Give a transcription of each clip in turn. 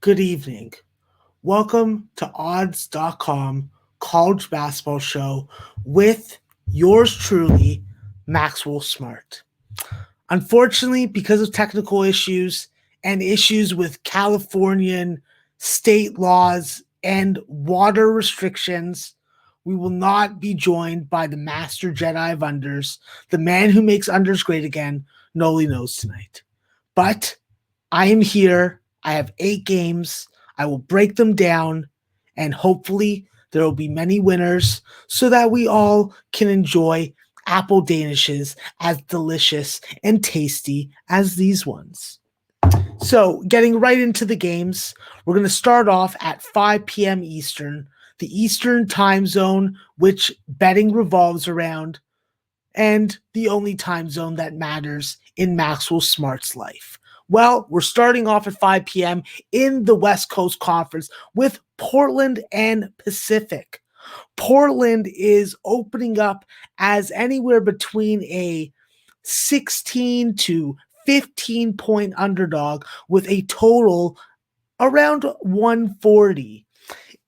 Good evening. Welcome to odds.com college basketball show with yours truly, Maxwell Smart. Unfortunately, because of technical issues and issues with Californian state laws and water restrictions, we will not be joined by the master Jedi of unders, the man who makes unders great again, Noli knows tonight. But I am here. I have 8 games. I will break them down, and hopefully there will be many winners so that we all can enjoy apple danishes as delicious and tasty as these ones. So, getting right into the games, we're going to start off at 5 p.m. Eastern, the Eastern time zone, which betting revolves around, and the only time zone that matters in Maxwell Smart's life. Well, we're starting off at 5 p.m. in the West Coast Conference with Portland and Pacific. Portland is opening up as anywhere between a 16 to 15 point underdog with a total around 140.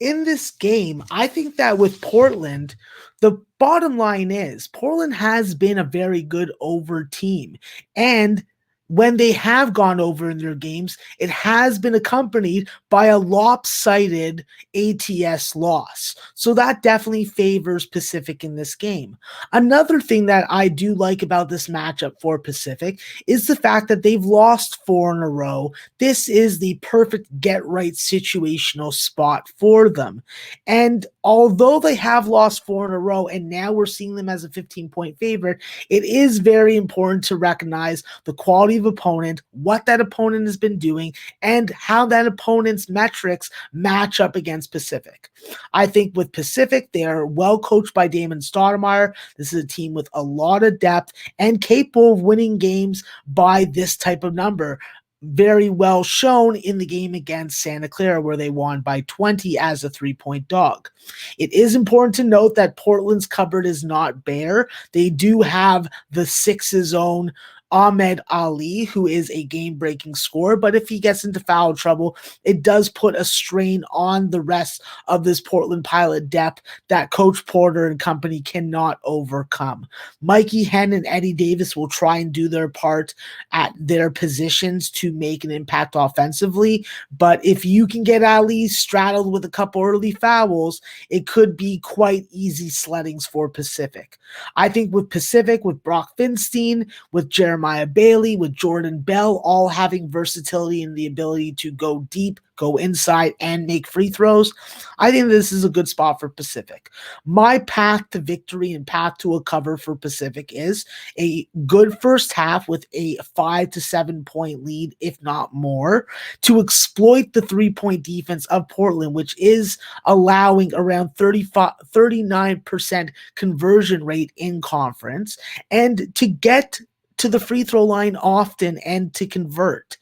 In this game, I think that with Portland, the bottom line is Portland has been a very good over team. And when they have gone over in their games, it has been accompanied by a lopsided ATS loss. So that definitely favors Pacific in this game. Another thing that I do like about this matchup for Pacific is the fact that they've lost 4 in a row. This is the perfect get-right situational spot for them. And although they have lost 4 in a row, and now we're seeing them as a 15-point favorite, it is very important to recognize the quality of opponent, what that opponent has been doing, and how that opponent's metrics match up against Pacific. I think with Pacific, they are well coached by Damon Stoudemire. This is a team with a lot of depth and capable of winning games by this type of number. Very well shown in the game against Santa Clara, where they won by 20 as a 3-point dog. It is important to note that Portland's cupboard is not bare. They do have the Six's own Ahmed Ali, who is a game-breaking scorer, but if he gets into foul trouble, it does put a strain on the rest of this Portland Pilot depth that Coach Porter and company cannot overcome. Mikey Henn and Eddie Davis will try and do their part at their positions to make an impact offensively, but if you can get Ali straddled with a couple early fouls, it could be quite easy sleddings for Pacific. I think with Pacific, with Brock Finstein, with Jeremiah Bailey, with Jordan Bell, all having versatility and the ability to go deep, go inside, and make free throws, I think this is a good spot for Pacific. My path to victory and path to a cover for Pacific is a good first half with a 5 to 7 point lead, if not more, to exploit the 3-point defense of Portland, which is allowing around 39% conversion rate in conference, and to get to the free throw line often and to convert.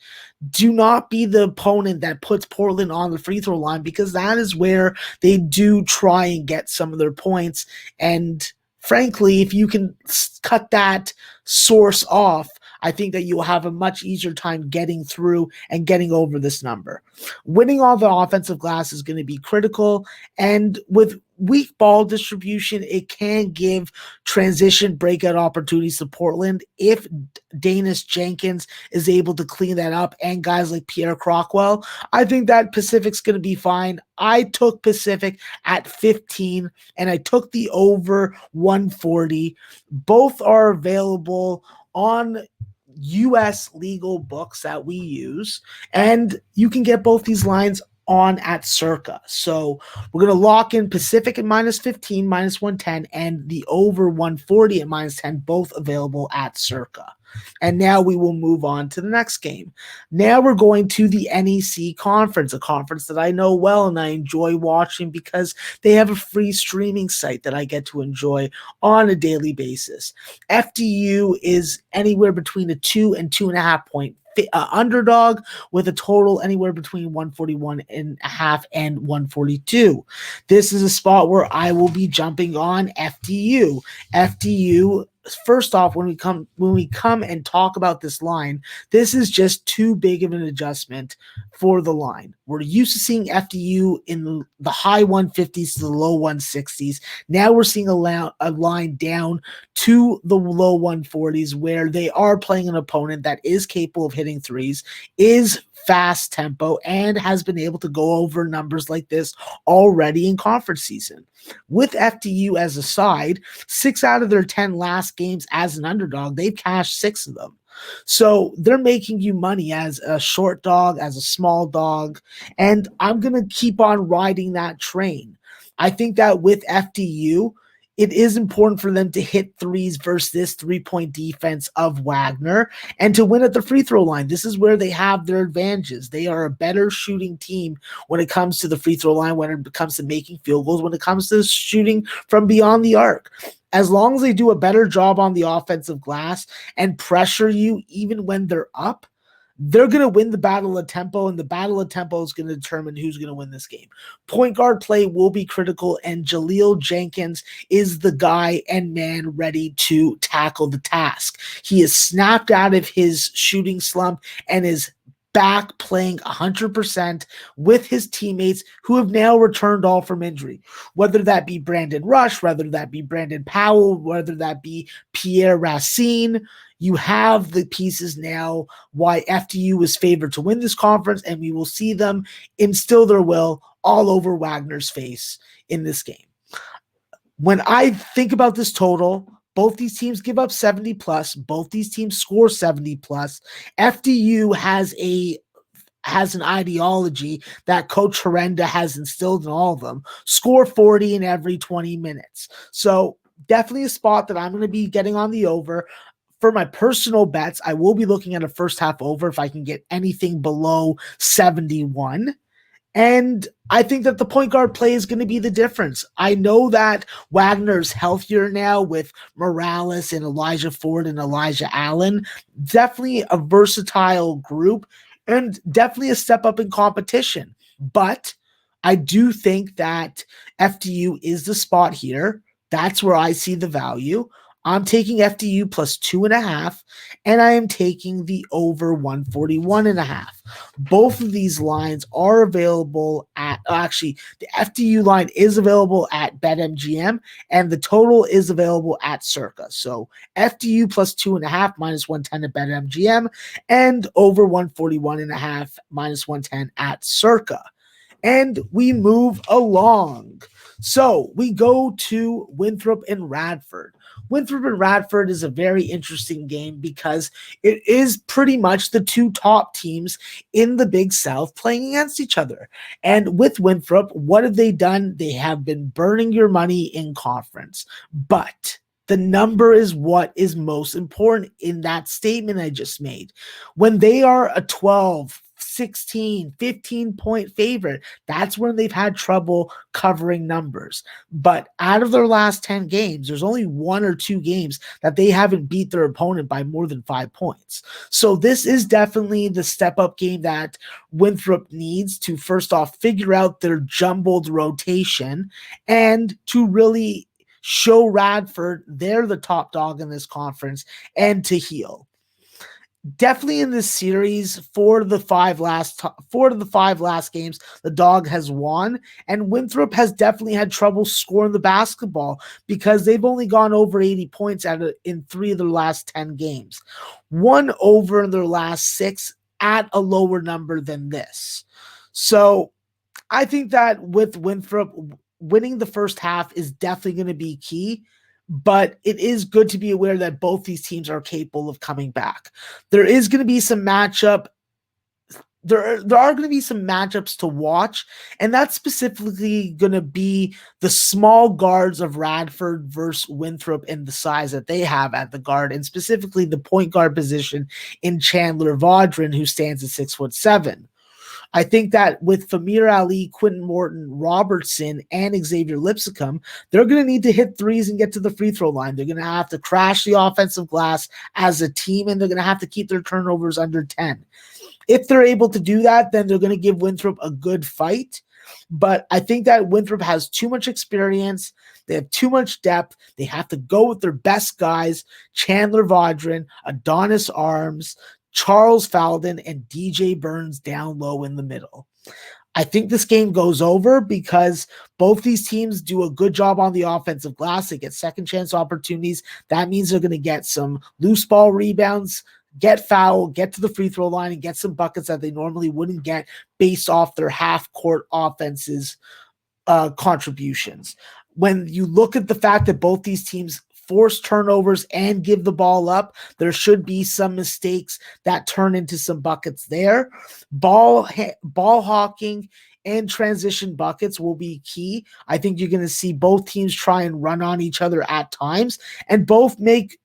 Do not be the opponent that puts Portland on the free throw line, because that is where they do try and get some of their points. And frankly, if you can cut that source off, I think that you'll have a much easier time getting through and getting over this number. Winning all the offensive glass is going to be critical, and with weak ball distribution, it can give transition breakout opportunities to Portland if Danis Jenkins is able to clean that up, and guys like Pierre Crockwell. I think that Pacific's going to be fine. I took Pacific at 15, and I took the over 140. Both are available on U.S. legal books that we use, and you can get both these lines on at Circa. So we're going to lock in Pacific at minus 15, minus 110, and the over 140 at minus 10, both available at Circa. And now we will move on to the next game. Now we're going to the NEC conference, a conference that I know well and I enjoy watching because they have a free streaming site that I get to enjoy on a daily basis. FDU is anywhere between a 2 and 2.5 point underdog with a total anywhere between 141.5 and 142. This is a spot where I will be jumping on FDU. FDU first off, when we come and talk about this line, this is just too big of an adjustment for the line. We're used to seeing FDU in the high 150s to the low 160s. Now we're seeing a line down to the low 140s, where they are playing an opponent that is capable of hitting threes, is fast tempo, and has been able to go over numbers like this already in conference season. With FDU as a side, 6 out of their 10 last games as an underdog, they've cashed 6 of them. So they're making you money as a short dog, as a small dog, and I'm going to keep on riding that train. I think that with FDU, it is important for them to hit threes versus this 3-point defense of Wagner and to win at the free throw line. This is where they have their advantages. They are a better shooting team when it comes to the free throw line, when it comes to making field goals, when it comes to shooting from beyond the arc. As long as they do a better job on the offensive glass and pressure you even when they're up, they're going to win the battle of tempo, and the battle of tempo is going to determine who's going to win this game. Point guard play will be critical, and Jaleel Jenkins is the guy and man ready to tackle the task. He is snapped out of his shooting slump and is back playing 100% with his teammates who have now returned all from injury, whether that be Brandon Rush, whether that be Brandon Powell, whether that be Pierre Racine. You have the pieces now why FDU is favored to win this conference, and we will see them instill their will all over Wagner's face in this game. When I think about this total, both these teams give up 70 plus. Both these teams score 70 plus. FDU has an ideology that Coach Herenda has instilled in all of them. Score 40 in every 20 minutes. So definitely a spot that I'm going to be getting on the over. For my personal bets, I will be looking at a first half over if I can get anything below 71. And I think that the point guard play is going to be the difference. I know that Wagner's healthier now with Morales and Elijah Ford and Elijah Allen. Definitely a versatile group and definitely a step up in competition. But I do think that FDU is the spot here. That's where I see the value. I'm taking FDU plus 2.5, and I am taking the over 141.5. Both of these lines are available at, actually, the FDU line is available at BetMGM, and the total is available at Circa. So FDU plus 2.5 minus 110 at BetMGM, and over 141.5 minus 110 at Circa. And we move along. So we go to Winthrop and Radford. Winthrop and Radford is a very interesting game because it is pretty much the two top teams in the Big South playing against each other. And with Winthrop, what have they done? They have been burning your money in conference. But the number is what is most important in that statement I just made. When they are a 12, 16, 15-point favorite, that's when they've had trouble covering numbers. But out of their last 10 games, there's only 1 or 2 games that they haven't beat their opponent by more than 5 points. So this is definitely the step-up game that Winthrop needs to, first off, figure out their jumbled rotation and to really show Radford they're the top dog in this conference and to heal. Definitely in this series, 4 of the 5 last games, the dog has won, and Winthrop has definitely had trouble scoring the basketball because they've only gone over 80 points in 3 of their last 10 games. 1 over in their last 6 at a lower number than this. So I think that with Winthrop, winning the first half is definitely going to be key. But it is good to be aware that both these teams are capable of coming back. There is going to be some matchup. There are going to be some matchups to watch, and that's specifically going to be the small guards of Radford versus Winthrop and the size that they have at the guard, and specifically the point guard position in Chandler Vaudrin, who stands at 6'7". I think that with Famir Ali, Quentin Morton, Robertson, and Xavier Lipscomb, they're going to need to hit threes and get to the free throw line. They're going to have to crash the offensive glass as a team, and they're going to have to keep their turnovers under 10. If they're able to do that, then they're going to give Winthrop a good fight. But I think that Winthrop has too much experience. They have too much depth. They have to go with their best guys, Chandler Vaudrin, Adonis Arms, Charles Falden, and DJ Burns down low in the middle. I think this game goes over because both these teams do a good job on the offensive glass. They get second chance opportunities. That means they're going to get some loose ball rebounds, get foul, get to the free throw line, and get some buckets that they normally wouldn't get based off their half court offenses contributions. When you look at the fact that both these teams force turnovers and give the ball up, there should be some mistakes that turn into some buckets there. Ball hawking and transition buckets will be key. I think you're going to see both teams try and run on each other at times and both make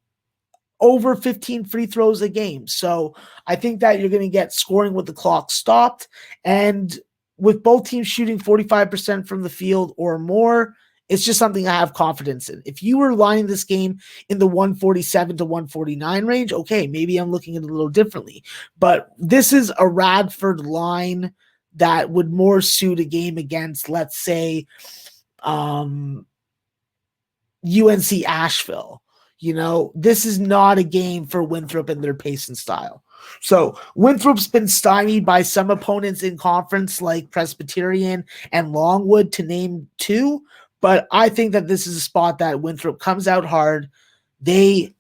over 15 free throws a game. So I think that you're going to get scoring with the clock stopped, and with both teams shooting 45% from the field or more, it's just something I have confidence in. If you were lining this game in the 147 to 149 range, okay, maybe I'm looking at it a little differently. But this is a Radford line that would more suit a game against, let's say, UNC Asheville. This is not a game for Winthrop and their pace and style. So Winthrop's been stymied by some opponents in conference like Presbyterian and Longwood, to name two. But I think that this is a spot that Winthrop comes out hard. They,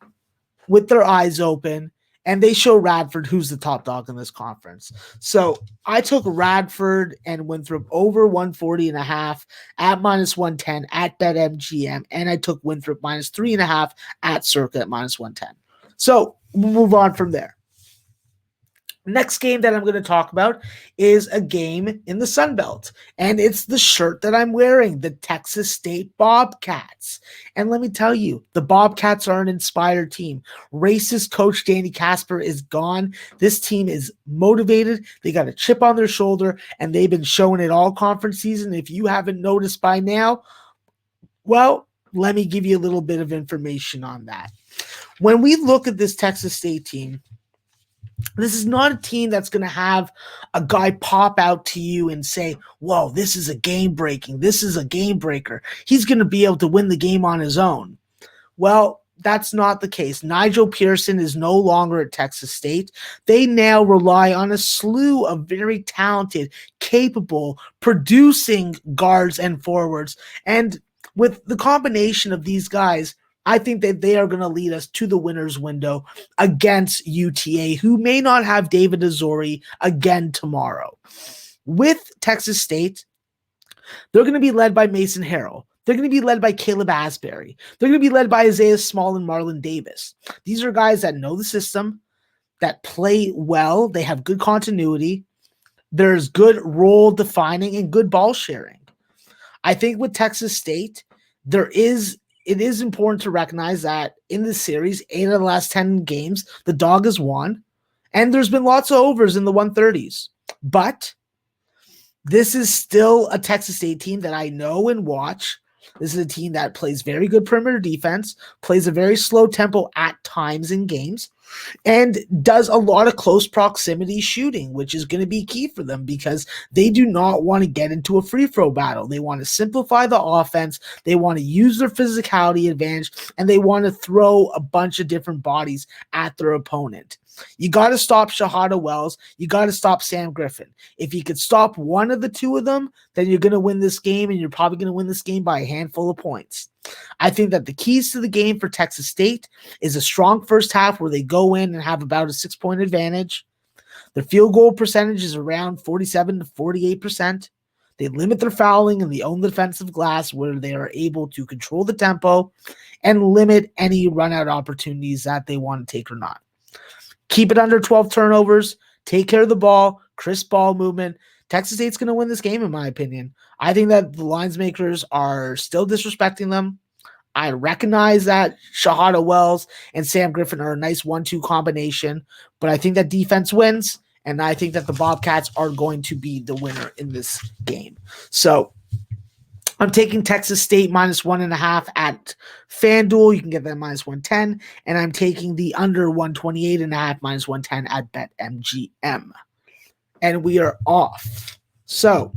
with their eyes open, and they show Radford who's the top dog in this conference. So I took Radford and Winthrop over 140.5 at -110 at BetMGM, and I took Winthrop -3.5 at Circa at -110. So we'll move on from there. Next game that I'm going to talk about is a game in the Sun Belt, and it's the shirt that I'm wearing, the Texas State Bobcats. And let me tell you, the Bobcats are an inspired team. Racist coach Danny Casper is gone. This team is motivated. They got a chip on their shoulder, and they've been showing it all conference season. If you haven't noticed by now, well, let me give you a little bit of information on that. When we look at this Texas State team, this is not a team that's going to have a guy pop out to you and say, whoa, this is a game breaker. He's going to be able to win the game on his own. Well, that's not the case. Nigel Pearson is no longer at Texas State. They now rely on a slew of very talented, capable, producing guards and forwards. And with the combination of these guys, I think that they are going to lead us to the winner's window against UTA, who may not have David Azori again tomorrow. With Texas State, they're going to be led by Mason Harrell. They're going to be led by Caleb Asbury. They're going to be led by Isaiah Small and Marlon Davis. These are guys that know the system, that play well. They have good continuity. There's good role defining and good ball sharing. I think with Texas State, it is important to recognize that in this series, 8 of the last 10 games, the dog has won, and there's been lots of overs in the 130s. But this is still a Texas State team that I know and watch. This is a team that plays very good perimeter defense, plays a very slow tempo at times in games, and does a lot of close proximity shooting, which is going to be key for them because they do not want to get into a free throw battle. They want to simplify the offense. They want to use their physicality advantage, and they want to throw a bunch of different bodies at their opponent. You got to stop Shahada Wells. You got to stop Sam Griffin. If you could stop one of the two of them, then you're going to win this game, and you're probably going to win this game by a handful of points. I think that the keys to the game for Texas State is a strong first half where they go in and have about a 6-point advantage. Their field goal percentage is around 47 to 48%. They limit their fouling and they own the defensive glass where they are able to control the tempo and limit any run-out opportunities that they want to take or not. Keep it under 12 turnovers, take care of the ball, crisp ball movement. Texas State's going to win this game, in my opinion. I think that the lines makers are still disrespecting them. I recognize that Shahada Wells and Sam Griffin are a nice 1-2 combination, but I think that defense wins, and I think that the Bobcats are going to be the winner in this game. So I'm taking Texas State -1.5 at FanDuel. You can get that -110. And I'm taking the under 128.5 -110 at BetMGM. And we are off. So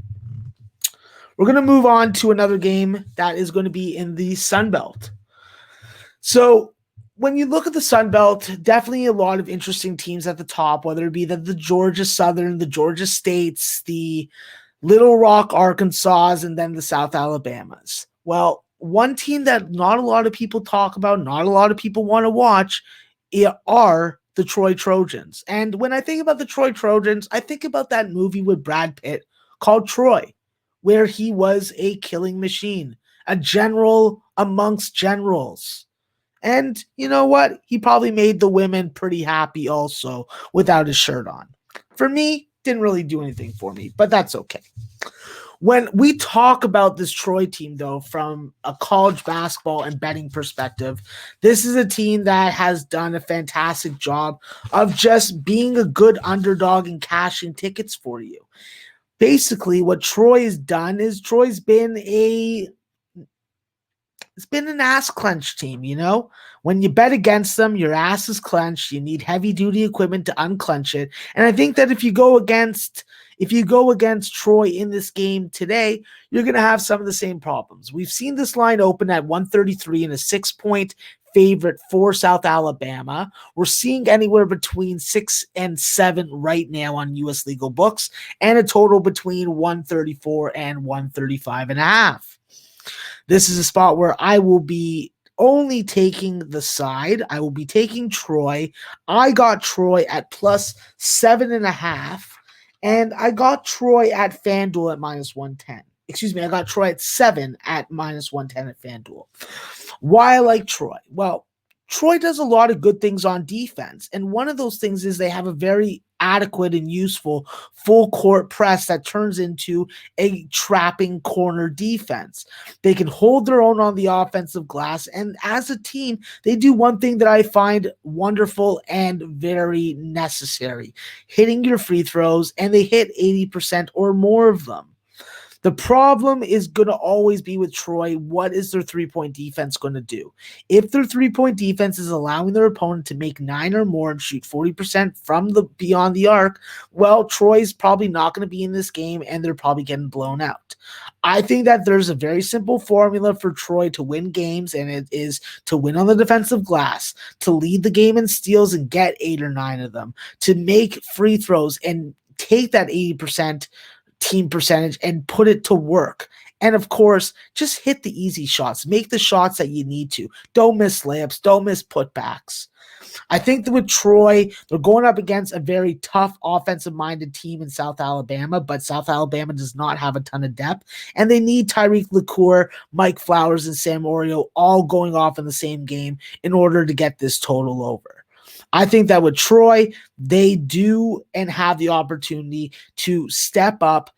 We're going to move on to another game that is going to be in the Sun Belt. So when you look at the Sun Belt, definitely a lot of interesting teams at the top, whether it be the Georgia Southern, the Georgia States, the Little Rock, Arkansas, and then the South Alabamas. Well, one team that not a lot of people talk about, not a lot of people want to watch, are the Troy Trojans. And when I think about the Troy Trojans, I think about that movie with Brad Pitt called Troy, where he was a killing machine, a general amongst generals. And you know what? He probably made the women pretty happy also without his shirt on. For me, didn't really do anything for me, but that's okay. When we talk about this Troy team, though, from a college basketball and betting perspective, this is a team that has done a fantastic job of just being a good underdog and cashing tickets for you. Basically, what Troy has done is Troy's been it's been an ass clench team, you know? When you bet against them, your ass is clenched. You need heavy duty equipment to unclench it. And I think that if you go against Troy in this game today, you're going to have some of the same problems. We've seen this line open at 133 and a 6-point favorite for South Alabama. We're seeing anywhere between 6 and 7 right now on US legal books, and a total between 134 and 135 and a half. This is a spot where I will be only taking the side. I will be taking Troy. I got Troy at plus 7.5, and I got Troy at FanDuel at minus 110. Excuse me, I got Troy at 7 at minus 110 at FanDuel. Why I like Troy? Well, Troy does a lot of good things on defense, and one of those things is they have a very adequate and useful full court press that turns into a trapping corner defense. They can hold their own on the offensive glass, and as a team, they do one thing that I find wonderful and very necessary: hitting your free throws, and they hit 80% or more of them. The problem is going to always be with Troy. What is their three-point defense going to do? If their three-point defense is allowing their opponent to make 9 or more and shoot 40% from the beyond the arc, well, Troy's probably not going to be in this game, and they're probably getting blown out. I think that there's a very simple formula for Troy to win games, and it is to win on the defensive glass, to lead the game in steals and get 8 or 9 of them, to make free throws and take that 80% team percentage and put it to work. And of course, just hit the easy shots. Make the shots that you need to. Don't miss layups. Don't miss putbacks. I think that with Troy, they're going up against a very tough offensive-minded team in South Alabama, but South Alabama does not have a ton of depth, and they need Tyreek LaCour, Mike Flowers, and Sam Oreo all going off in the same game in order to get this total over. I think that with Troy, they do and have the opportunity to step up,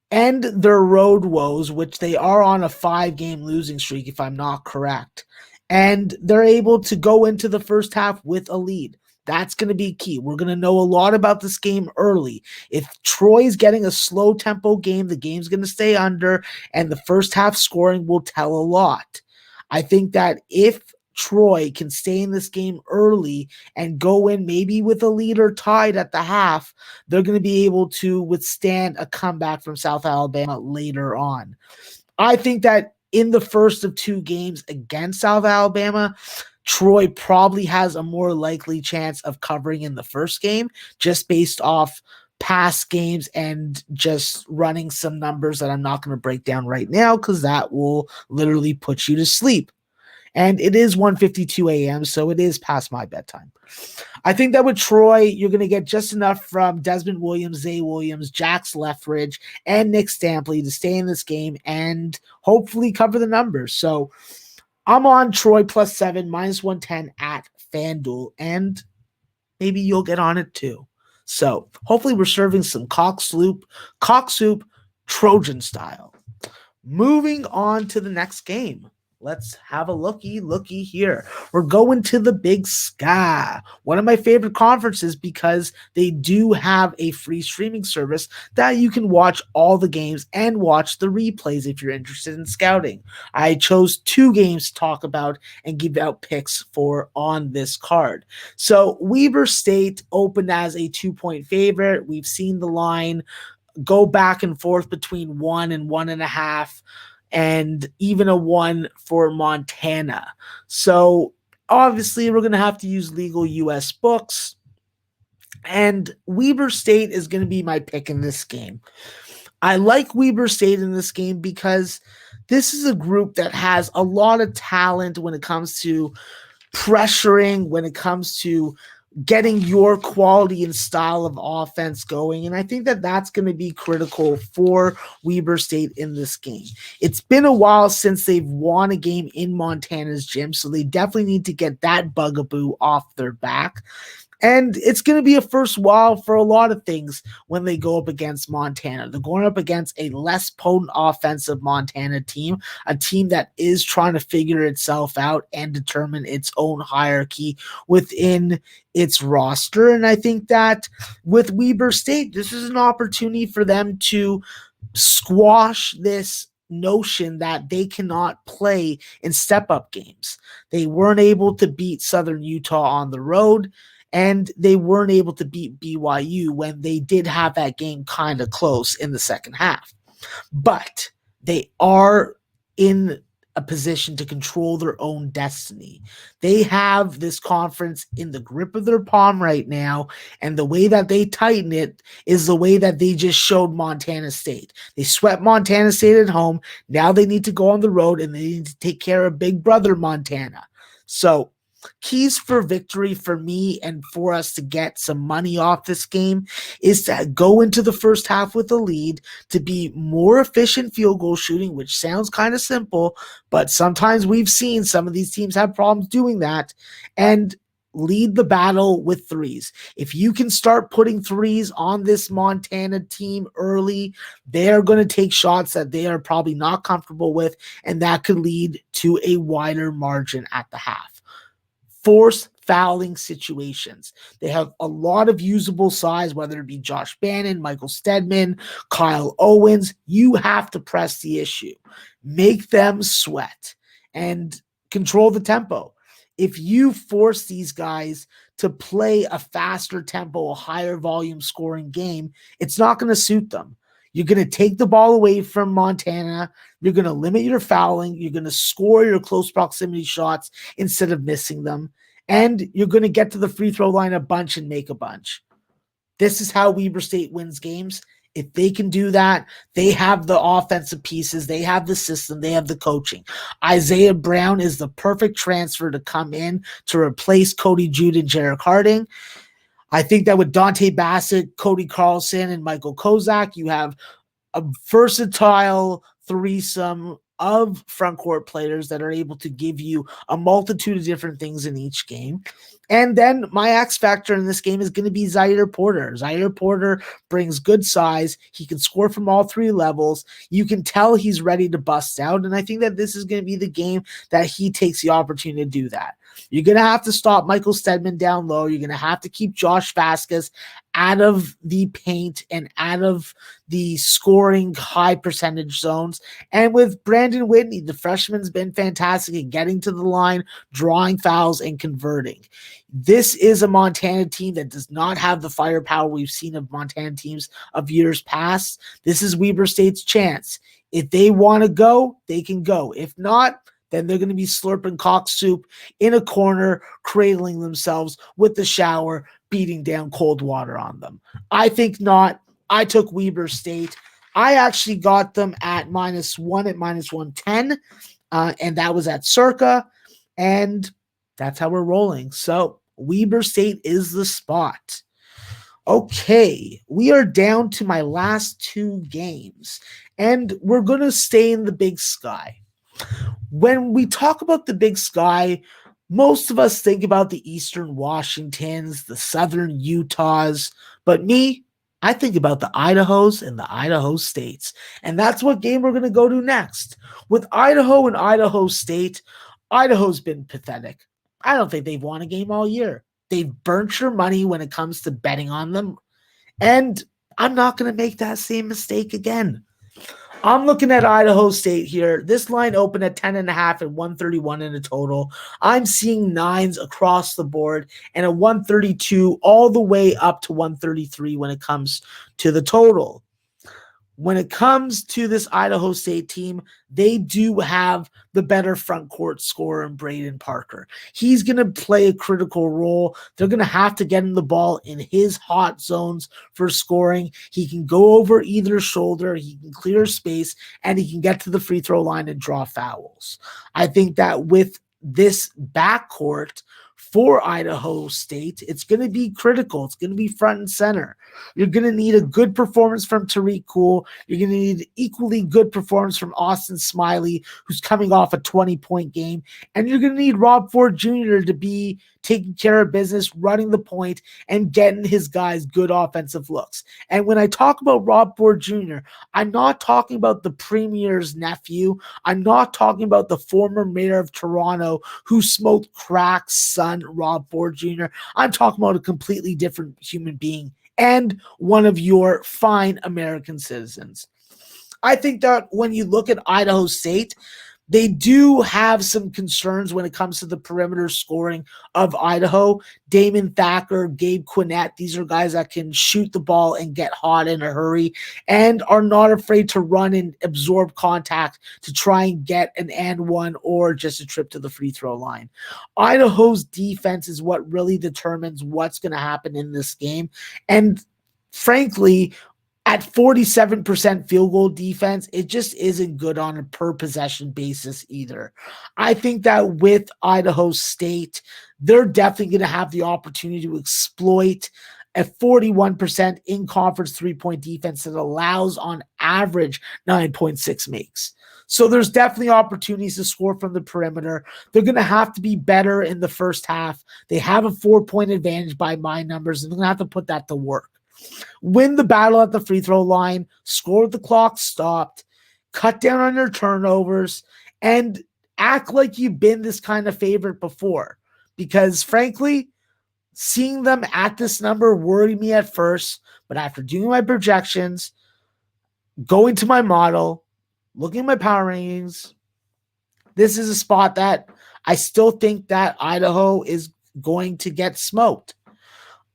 end their road woes, which they are on a 5-game losing streak, if I'm not correct. And they're able to go into the first half with a lead. That's going to be key. We're going to know a lot about this game early. If Troy's getting a slow tempo game, the game's going to stay under, and the first half scoring will tell a lot. I think that if Troy can stay in this game early and go in maybe with a lead or tied at the half, they're going to be able to withstand a comeback from South Alabama later on. I think that in the first of 2 games against South Alabama, Troy probably has a more likely chance of covering in the first game, just based off past games and just running some numbers that I'm not going to break down right now because that will literally put you to sleep. And it is 1:52 a.m., so it is past my bedtime. I think that with Troy, you're going to get just enough from Desmond Williams, Zay Williams, Jax Lethbridge, and Nick Stampley to stay in this game and hopefully cover the numbers. So I'm on Troy plus 7, minus 110 at FanDuel, and maybe you'll get on it too. So hopefully we're serving some cock soup, Trojan style. Moving on to the next game. Let's have a looky here. We're going to the Big Sky, one of my favorite conferences because they do have a free streaming service that you can watch all the games and watch the replays if you're interested in scouting. I chose 2 games to talk about and give out picks for on this card. So Weber State opened as a 2-point favorite. We've seen the line go back and forth between 1 and 1.5, and even a 1 for Montana. So obviously we're going to have to use legal US books. And Weber State is going to be my pick in this game. I like Weber State in this game because this is a group that has a lot of talent when it comes to pressuring, when it comes to getting your quality and style of offense going. And I think that that's going to be critical for Weber State in this game. It's been a while since they've won a game in Montana's gym, so they definitely need to get that bugaboo off their back. And it's going to be a first while for a lot of things when they go up against Montana. They're going up against a less potent offensive Montana team, a team that is trying to figure itself out and determine its own hierarchy within its roster. And I think that with Weber State, this is an opportunity for them to squash this notion that they cannot play in step-up games. They weren't able to beat Southern Utah on the road, and they weren't able to beat BYU when they did have that game kind of close in the second half. But they are in a position to control their own destiny. They have this conference in the grip of their palm right now, and the way that they tighten it is the way that they just showed Montana State. They swept Montana State at home. Now they need to go on the road, and they need to take care of big brother Montana. So keys for victory for me and for us to get some money off this game is to go into the first half with a lead, to be more efficient field goal shooting, which sounds kind of simple, but sometimes we've seen some of these teams have problems doing that, and lead the battle with threes. If you can start putting threes on this Montana team early, they're going to take shots that they are probably not comfortable with, and that could lead to a wider margin at the half. Force fouling situations. They have a lot of usable size, whether it be Josh Bannon, Michael Stedman, Kyle Owens. You have to press the issue. Make them sweat and control the tempo. If you force these guys to play a faster tempo, a higher volume scoring game, it's not going to suit them. You're going to take the ball away from Montana. You're going to limit your fouling. You're going to score your close proximity shots instead of missing them. And you're going to get to the free throw line a bunch and make a bunch. This is how Weber State wins games. If they can do that, they have the offensive pieces. They have the system. They have the coaching. Isaiah Brown is the perfect transfer to come in to replace Cody Jude and Jarek Harding. I think that with Dante Bassett, Cody Carlson, and Michael Kozak, you have a versatile threesome of front court players that are able to give you a multitude of different things in each game. And then my X factor in this game is going to be Zaire Porter. Zaire Porter brings good size. He can score from all three levels. You can tell he's ready to bust out. And I think that this is going to be the game that he takes the opportunity to do that. You're going to have to stop Michael Stedman down low. You're going to have to keep Josh Vasquez out of the paint and out of the scoring high percentage zones. And with Brandon Whitney, the freshman's been fantastic at getting to the line, drawing fouls, and converting. This is a Montana team that does not have the firepower we've seen of Montana teams of years past. This is Weber State's chance. If they want to go, they can go. If not, then they're going to be slurping cock soup in a corner, cradling themselves with the shower, beating down cold water on them. I think not. I took Weber State. I actually got them at -1 at -110, and that was at Circa, and that's how we're rolling. So Weber State is the spot. Okay, we are down to my last two games, and we're going to stay in the Big Sky. When we talk about the Big Sky, most of us think about the Eastern Washingtons, the Southern Utahs, but me, I think about the Idahos and the Idaho States. And that's what game we're going to go to next. With Idaho and Idaho State, Idaho's been pathetic. I don't think they've won a game all year. They've burnt your money when it comes to betting on them. And I'm not going to make that same mistake again. I'm looking at Idaho State here. This line opened at 10.5 and 131 in a total. I'm seeing nines across the board and a 132 all the way up to 133 when it comes to the total. when it comes to this Idaho State team, they do have the better front court scorer in Braden Parker. He's going to play a critical role. They're going to have to get him the ball in his hot zones for scoring. He can go over either shoulder, he can clear space, and he can get to the free throw line and draw fouls. I think that with this backcourt for Idaho State, it's going to be critical. It's going to be front and center. You're going to need a good performance from Tariq Cool. You're going to need equally good performance from Austin Smiley, who's coming off a 20-point game. And you're going to need Rob Ford Jr. to be taking care of business, running the point, and getting his guys good offensive looks. And when I talk about Rob Ford Jr., I'm not talking about the Premier's nephew. I'm not talking about the former mayor of Toronto who smoked crack's son, Rob Ford Jr. I'm talking about a completely different human being and one of your fine American citizens. I think that when you look at Idaho State, they do have some concerns when it comes to the perimeter scoring of Idaho. Damon Thacker, Gabe Quinnett, these are guys that can shoot the ball and get hot in a hurry and are not afraid to run and absorb contact to try and get an and one or just a trip to the free throw line. Idaho's defense is what really determines what's going to happen in this game. And frankly, at 47% field goal defense, it just isn't good on a per possession basis either. I think that with Idaho State, they're definitely going to have the opportunity to exploit a 41% in-conference three-point defense that allows on average 9.6 makes. So there's definitely opportunities to score from the perimeter. They're going to have to be better in the first half. They have a 4-point advantage by my numbers, and they're going to have to put that to work. Win the battle at the free throw line, score with the clock stopped, cut down on your turnovers, and act like you've been this kind of favorite before. Because frankly, seeing them at this number worried me at first, but after doing my projections, going to my model, looking at my power rankings, this is a spot that I still think that Idaho is going to get smoked.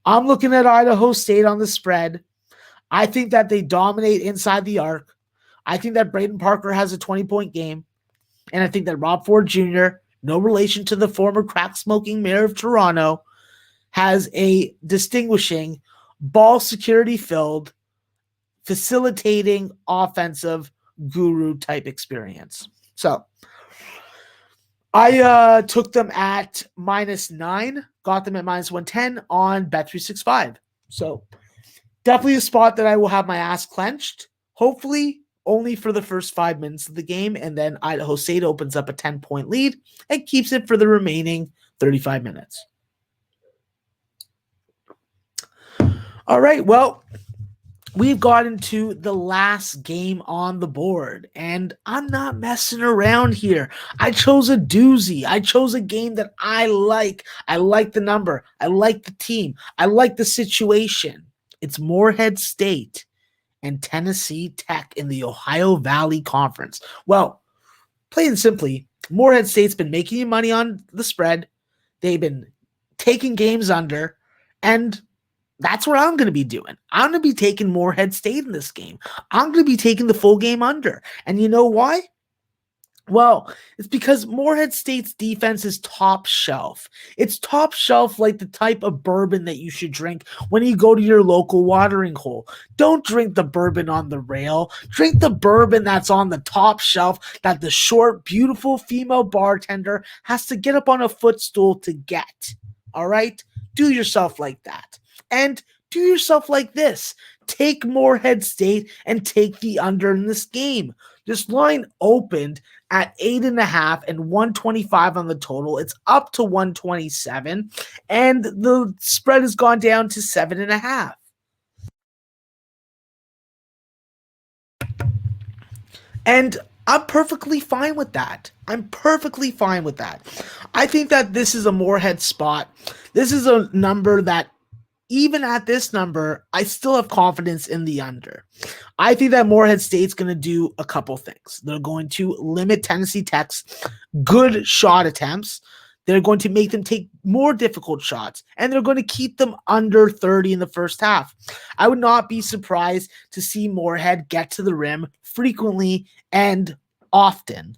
I'm looking at Idaho State on the spread. I think that they dominate inside the arc. I think that Braden Parker has a 20-point game. And I think that Rob Ford Jr., no relation to the former crack-smoking mayor of Toronto, has a distinguishing ball security-filled, facilitating offensive guru-type experience. So I took them at -9, got them at -110 on Bet365. So definitely a spot that I will have my ass clenched, hopefully only for the first 5 minutes of the game, and then Idaho State opens up a 10-point lead and keeps it for the remaining 35 minutes. All right, well, we've gotten to the last game on the board, and I'm not messing around here. I chose a doozy. I chose a game that I like. I like the number. I like the team. I like the situation. It's Morehead State and Tennessee Tech in the Ohio Valley Conference. Well, plain and simply, Morehead State's been making you money on the spread. They've been taking games under, and that's what I'm going to be doing. I'm going to be taking Morehead State in this game. I'm going to be taking the full game under. And you know why? Well, it's because Morehead State's defense is top shelf. It's top shelf like the type of bourbon that you should drink when you go to your local watering hole. Don't drink the bourbon on the rail. Drink the bourbon that's on the top shelf that the short, beautiful female bartender has to get up on a footstool to get. All right? Do yourself like that. And do yourself like this. Take Morehead State and take the under in this game. This line opened at 8.5 and 125 on the total. It's up to 127, and the spread has gone down to 7.5. And I'm perfectly fine with that. I'm perfectly fine with that. I think that this is a Morehead spot. This is a number that, even at this number, I still have confidence in the under. I think that Morehead State's going to do a couple things. They're going to limit Tennessee Tech's good shot attempts. They're going to make them take more difficult shots, and they're going to keep them under 30 in the first half. I would not be surprised to see Morehead get to the rim frequently and often.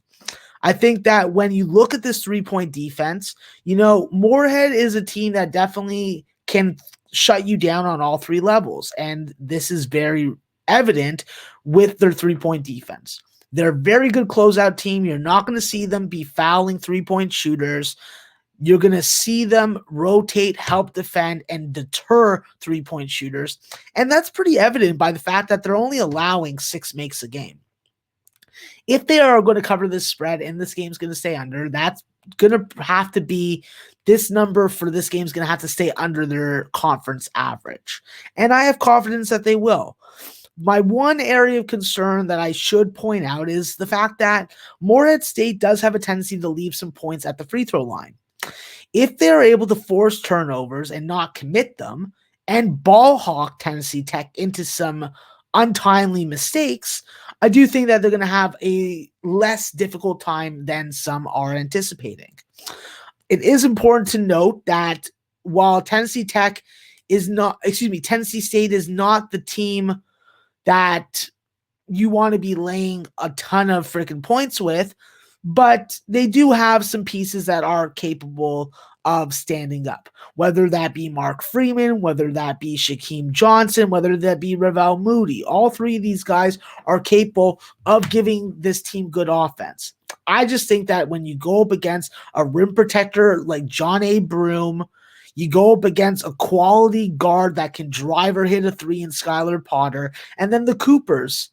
I think that when you look at this three-point defense, Morehead is a team that definitely can shut you down on all three levels, and this is very evident with their three-point defense. They're a very good closeout team. You're not going to see them be fouling three-point shooters. You're going to see them rotate, help defend, and deter three-point shooters. And that's pretty evident by the fact that they're only allowing 6 makes a game. If they are going to cover this spread and this game's going to stay under, that's going to have to be this number for this game is going to have to stay under their conference average. And I have confidence that they will. My one area of concern that I should point out is the fact that Morehead State does have a tendency to leave some points at the free throw line. If they're able to force turnovers and not commit them and ball hawk Tennessee Tech into some untimely mistakes, I do think that they're going to have a less difficult time than some are anticipating. It is important to note that while Tennessee State is not the team that you want to be laying a ton of freaking points with, but they do have some pieces that are capable of standing up, whether that be Mark Freeman, whether that be Shaquem Johnson, whether that be Ravel Moody. All three of these guys are capable of giving this team good offense. I just think that when you go up against a rim protector like John A. Broome, you go up against a quality guard that can drive or hit a three in Skylar Potter, and then the Coopers,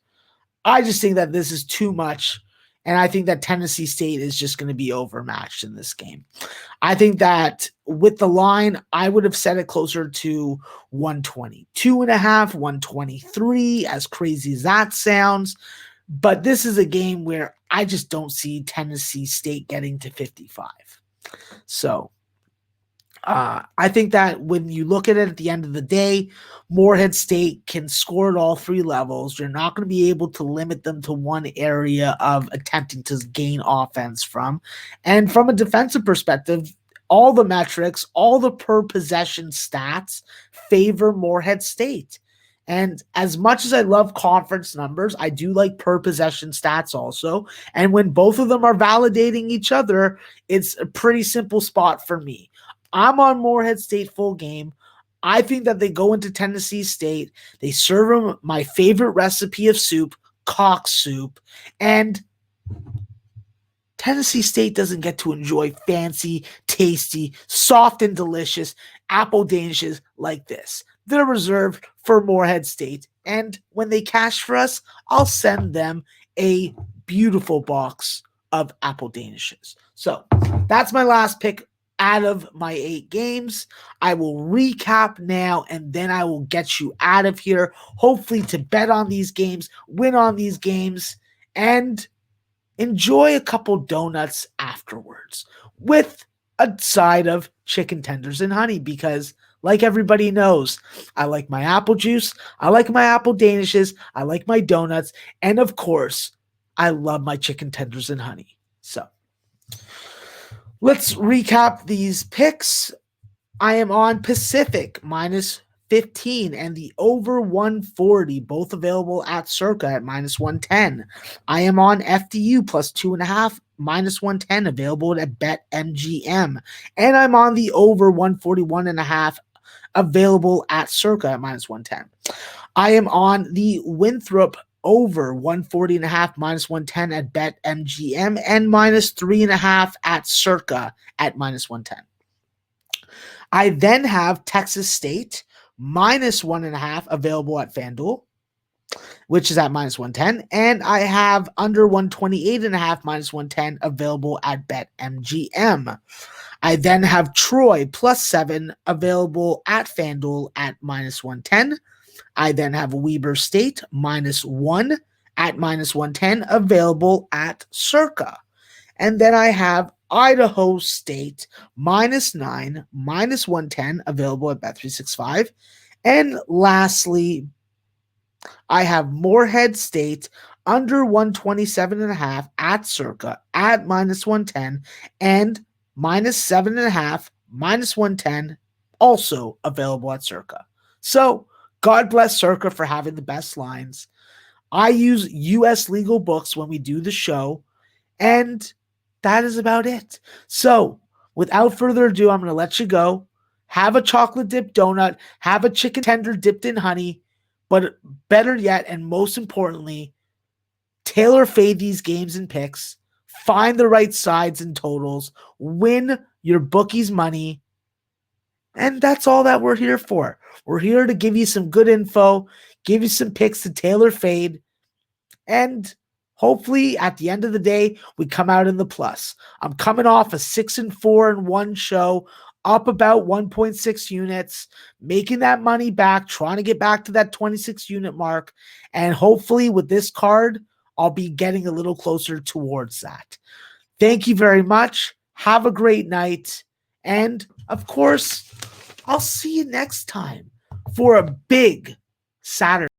I just think that this is too much. And I think that Tennessee State is just going to be overmatched in this game. I think that with the line, I would have set it closer to 122.5, 123, as crazy as that sounds. But this is a game where I just don't see Tennessee State getting to 55. So I think that when you look at it at the end of the day, Morehead State can score at all three levels. You're not going to be able to limit them to one area of attempting to gain offense from. And from a defensive perspective, all the metrics, all the per possession stats favor Morehead State. And as much as I love conference numbers, I do like per possession stats also. And when both of them are validating each other, it's a pretty simple spot for me. I'm on Morehead State full game. I think that they go into Tennessee State. They serve them my favorite recipe of soup, cock soup. And Tennessee State doesn't get to enjoy fancy, tasty, soft, and delicious apple danishes like this. They're reserved for Morehead State. And when they cash for us, I'll send them a beautiful box of apple danishes. So that's my last pick out of my 8 games. I will recap now, and then I will get you out of here, hopefully to bet on these games, win on these games, and enjoy a couple donuts afterwards with a side of chicken tenders and honey, because like everybody knows, I like my apple juice, I like my apple danishes, I like my donuts, and of course, I love my chicken tenders and honey. So let's recap these picks. I am on Pacific minus 15 and the over 140, both available at Circa at minus 110. I am on FDU plus 2.5, minus 110, available at BetMGM. And I'm on the over 141.5, available at Circa at minus 110. I am on the Winthrop over 140.5, minus 110 at BetMGM, and minus 3.5 at Circa at minus 110. I then have Texas State minus 1.5 available at FanDuel, which is at minus 110. And I have under 128.5 minus 110 available at BetMGM. I then have Troy plus 7 available at FanDuel at minus 110. I then have Weber State minus 1 at minus 110 available at Circa. And then I have Idaho State minus 9, minus 110 available at Bet365. And lastly, I have Morehead State under 127.5 at Circa at minus 110 and minus 7.5, minus 110, also available at Circa. So God bless Circa for having the best lines. I use US legal books when we do the show, and that is about it. So without further ado, I'm going to let you go. Have a chocolate dipped donut, have a chicken tender dipped in honey, but better yet, and most importantly, tailor fade these games and picks, find the right sides and totals, win your bookies money, and that's all that we're here for. We're here to give you some good info, give you some picks to tailor fade, and hopefully at the end of the day, we come out in the plus. I'm coming off a 6-4-1 show, up about 1.6 units, making that money back, trying to get back to that 26 unit mark. And hopefully with this card, I'll be getting a little closer towards that. Thank you very much. Have a great night. And of course, I'll see you next time for a big Saturday.